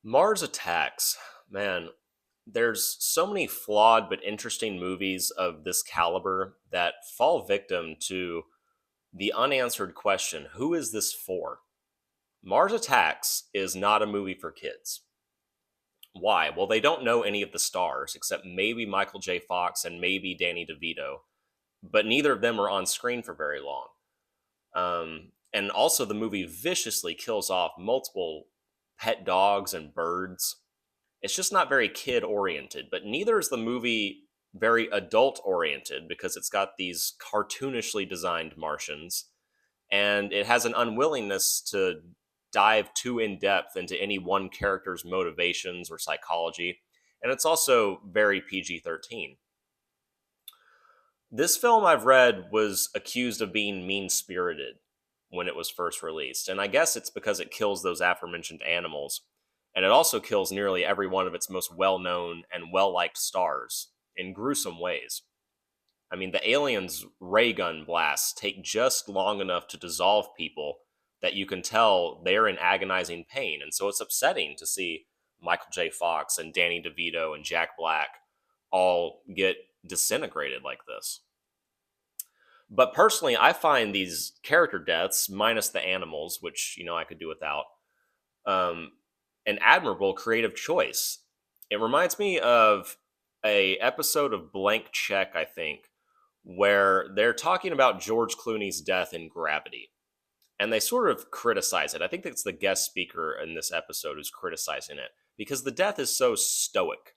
Mars Attacks. Man, there's so many flawed but interesting movies of this caliber that fall victim to the unanswered question, who is this for? Mars Attacks is not a movie for kids. Why? Well, they don't know any of the stars except maybe Michael J. Fox and maybe Danny DeVito, but neither of them are on screen for very long. And also, the movie viciously kills off multiple pet dogs and birds. It's just not very kid oriented, but neither is the movie very adult oriented because it's got these cartoonishly designed Martians and it has an unwillingness to dive too in depth into any one character's motivations or psychology. And it's also very PG 13. This film I've read was accused of being mean spirited when it was first released. And I guess it's because it kills those aforementioned animals. And it also kills nearly every one of its most well known and well liked stars in gruesome ways. I mean, the aliens' ray gun blasts take just long enough to dissolve people that you can tell they're in agonizing pain. And so it's upsetting to see Michael J. Fox and Danny DeVito and Jack Black all get disintegrated like this. But personally, I find these character deaths, minus the animals, which, I could do without, um, an admirable creative choice. It reminds me of a episode of Blank Check, I think, where they're talking about George Clooney's death in Gravity. And they sort of criticize it. I think it's the guest speaker in this episode who's criticizing it because the death is so stoic.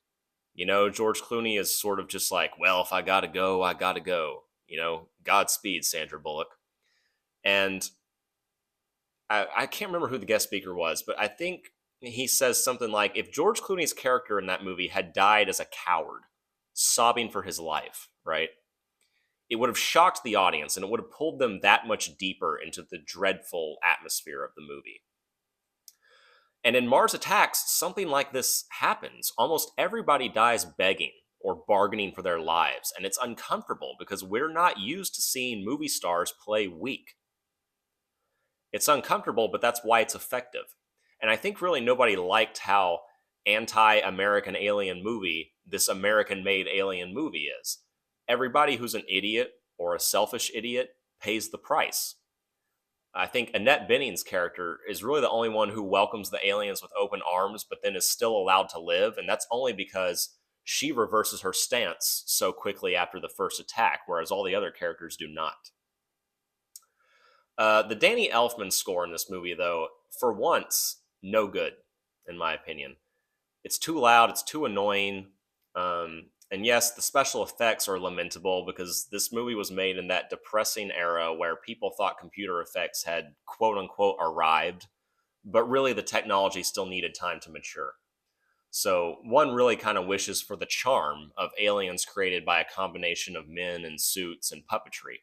George Clooney is sort of just like, well, if I gotta go, I gotta go. Godspeed, Sandra Bullock. And I can't remember who the guest speaker was, but I think he says something like, if George Clooney's character in that movie had died as a coward, sobbing for his life, right? It would have shocked the audience and it would have pulled them that much deeper into the dreadful atmosphere of the movie. And in Mars Attacks, something like this happens. Almost everybody dies begging or bargaining for their lives, and it's uncomfortable because we're not used to seeing movie stars play weak. It's uncomfortable, but that's why it's effective. And I think really nobody liked how anti-American alien movie this American-made alien movie is. Everybody who's an idiot or a selfish idiot pays the price. I think Annette Bening's character is really the only one who welcomes the aliens with open arms, but then is still allowed to live. And that's only because she reverses her stance so quickly after the first attack, whereas all the other characters do not. The Danny Elfman score in this movie, though, for once, no good, in my opinion. It's too loud, it's too annoying. And yes, the special effects are lamentable because this movie was made in that depressing era where people thought computer effects had quote unquote arrived, but really the technology still needed time to mature. So one really kind of wishes for the charm of aliens created by a combination of men in suits and puppetry.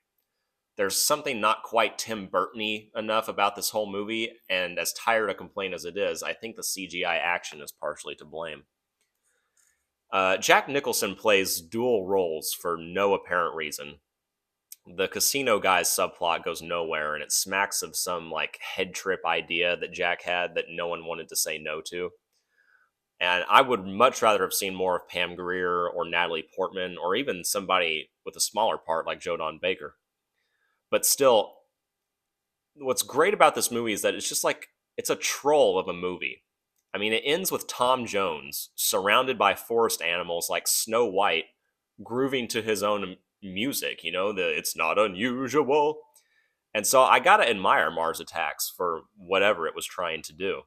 There's something not quite Tim Burton-y enough about this whole movie, and as tired a complaint as it is, I think the CGI action is partially to blame. Jack Nicholson plays dual roles for no apparent reason. The casino guy's subplot goes nowhere, and it smacks of some like head trip idea that Jack had that no one wanted to say no to. And I would much rather have seen more of Pam Grier or Natalie Portman, or even somebody with a smaller part like Joe Don Baker. But still, what's great about this movie is that it's just like it's a troll of a movie. I mean, it ends with Tom Jones surrounded by forest animals like Snow White, grooving to his own music. The "It's Not Unusual," and so I gotta admire Mars Attacks for whatever it was trying to do.